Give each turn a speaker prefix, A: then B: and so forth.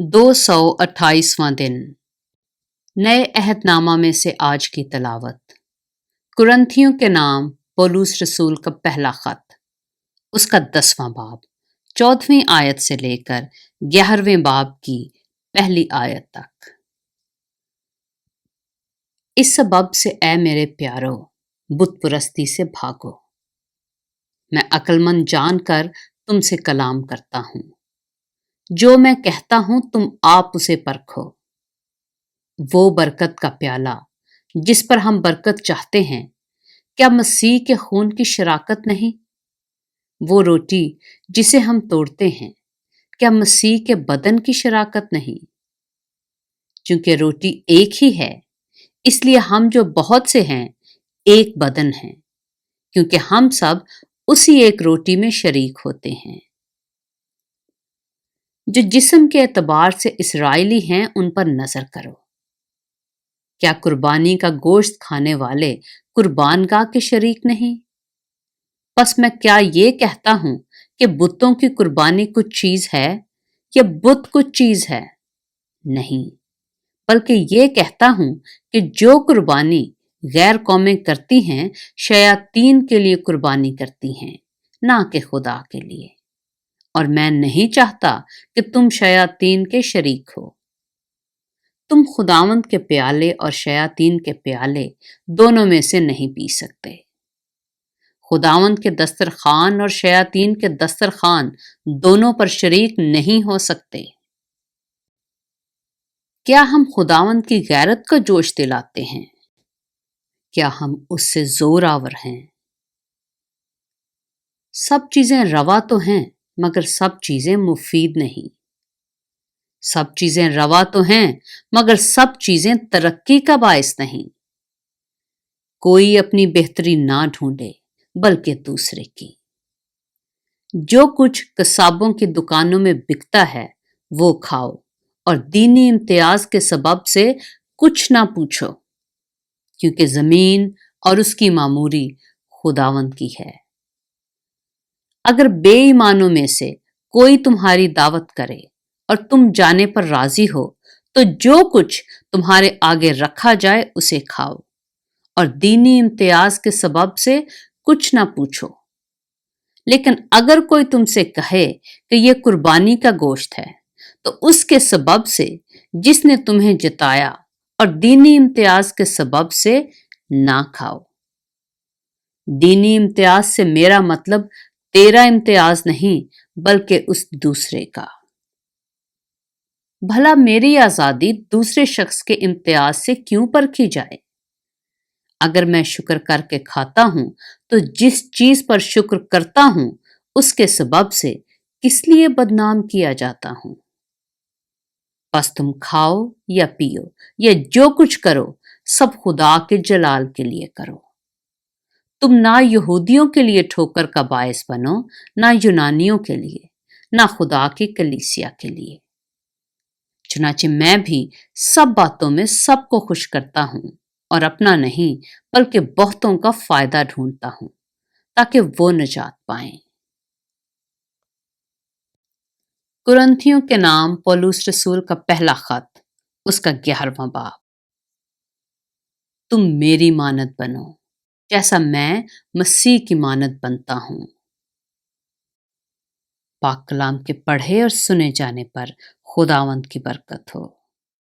A: 228वां दिन। नए अहदनामा में से आज की तलावत। कुरंथियों के नाम पौलुस रसूल का पहला खत, उसका 10वां बाब 14वीं आयत से लेकर 11वें बाब की पहली आयत तक। इस सबब से ऐ मेरे प्यारो, बुत परस्ती से भागो। मैं अक्लमंद जानकर तुमसे कलाम करता हूं। जो मैं कहता हूं तुम आप उसे परखो। वो बरकत का प्याला जिस पर हम बरकत चाहते हैं, क्या मसीह के खून की शराकत नहीं? वो रोटी जिसे हम तोड़ते हैं, क्या मसीह के बदन की शराकत नहीं? चूंकि रोटी एक ही है, इसलिए हम जो बहुत से हैं एक बदन हैं, क्योंकि हम सब उसी एक रोटी में शरीक होते हैं। जो जिस्म के एतबार से इस्राएली हैं उन पर नजर करो। क्या कुर्बानी का गोश्त खाने वाले कुर्बानगाह के शरीक नहीं? बस मैं क्या ये कहता हूं कि बुतों की कुर्बानी कुछ चीज है या बुत कुछ चीज है? नहीं, बल्कि ये कहता हूं कि जो कुर्बानी गैर कौमें करती हैं, शयातीन के लिए कुर्बानी करती हैं, ना कि खुदा के लिए। और मैं नहीं चाहता कि तुम शयातीन के शरीक हो। तुम खुदावंद के प्याले और शयातीन के प्याले दोनों में से नहीं पी सकते। खुदावंद के दस्तरखान और शयातीन के दस्तरखान दोनों पर शरीक नहीं हो सकते। क्या हम खुदावंद की गैरत का जोश दिलाते हैं? क्या हम उससे जोर आवर हैं? सब चीजें रवा तो हैं, मगर सब चीजें मुफीद नहीं। सब चीजें रवा तो हैं, मगर सब चीजें तरक्की का बायस नहीं। कोई अपनी बेहतरी ना ढूंढे, बल्कि दूसरे की। जो कुछ कसाबों की दुकानों में बिकता है वो खाओ, और दीनी इम्तियाज के सबब से कुछ ना पूछो, क्योंकि जमीन और उसकी मामूरी खुदावंद की है। अगर बेईमानों में से कोई तुम्हारी दावत करे और तुम जाने पर राजी हो, तो जो कुछ तुम्हारे आगे रखा जाए उसे खाओ, और दीनी इम्तियाज के सबब से कुछ ना पूछो। लेकिन अगर कोई तुमसे कहे कि यह कुर्बानी का गोश्त है, तो उसके सबब से जिसने तुम्हें जिताया और दीनी इम्तियाज के सबब से ना खाओ। दीनी इम्तियाज से मेरा मतलब तेरा इम्तियाज नहीं, बल्कि उस दूसरे का। भला मेरी आजादी दूसरे शख्स के इम्तियाज से क्यों परखी जाए? अगर मैं शुक्र करके खाता हूं, तो जिस चीज पर शुक्र करता हूं उसके सबब से किस लिए बदनाम किया जाता हूं? बस तुम खाओ या पियो या जो कुछ करो, सब खुदा के जलाल के लिए करो। तुम ना यहूदियों के लिए ठोकर का बायस बनो, ना यूनानियों के लिए, ना खुदा की कलीसिया के लिए। चुनाचे मैं भी सब बातों में सबको खुश करता हूं, और अपना नहीं बल्कि बहुतों का फायदा ढूंढता हूं, ताकि वो निजात पाएं। कुरंथियों के नाम पौलुस रसूल का पहला खत, उसका 11वां बाब। तुम मेरी मानद बनो जैसा मैं मसीह की मानद बनता हूं। पाक कलाम के पढ़े और सुने जाने पर खुदावंद की बरकत हो।